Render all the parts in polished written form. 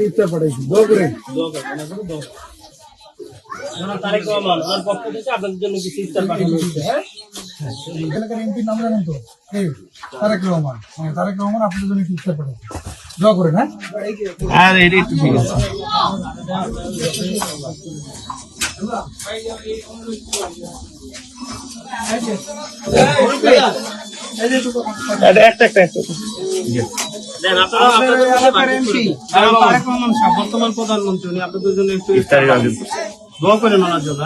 ইফতার পাঠাইছি দোয়া করে তারেক রহমান আমার পক্ষ থেকে আপনাদের জন্য কিছু ইফতার পাঠানো হচ্ছে। হ্যাঁ, এলাকার এমপির নাম জানেন তো? তারেক রহমান। হ্যাঁ, তারেক রহমান আপনাদের জন্য ইফতার পাঠাইছি, দোয়া করেন। হ্যাঁ, আর এটা একটু ঠিক আছে। বর্তমান প্রধানমন্ত্রী উনি আপনাদের জন্য একটু দোয়া করেন ওনার জন্য।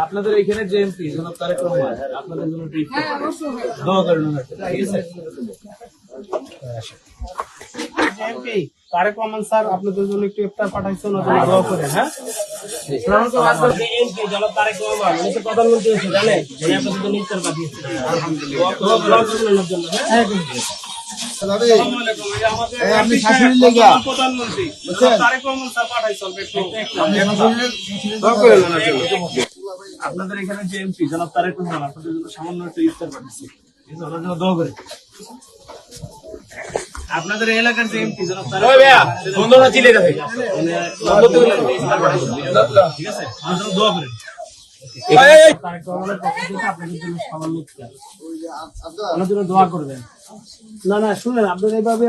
আপনাদের এখানে যে এমপি জনাব তারেক রহমান আপনাদের জন্য দোয়া করেন ওনার জন্য, ঠিক আছে? এমপি তারেক রহমান স্যার আপনাদের জন্য একটু ইফতার পাঠাইছে, ওনার জন্য দোয়া করেন। হ্যাঁ, এমপি জনাব তারেক রহমান উনি তো প্রধানমন্ত্রী হয়েছে জানেন, উনি আপনাদের জন্য ইফতার পাঠিয়েছে। দোয়া করেন ওনার জন্য। হ্যাঁ, আপনি শাশুড়ির লেগা প্রধানমন্ত্রী তারেক রহমান স্যার পাঠাইছে আপনাদের এখানে যে এমপি জনাব তারেক রহমান আপনাদের জন্য সামান্য একটু ইফতার পাঠিয়েছে, ওনার জন্য দোয়া করে। আপনাদের এলাকার যে এমপি জনাব তারেক ঠিক আছে, ওনার জন্য দোয়া করেন। তারেক রহমানের পক্ষ থেকে আপনাদের জন্য সামান্য ইফতার, ওনার জন্য দোয়া করবেন। না শুনেন, আপনাদের এইভাবে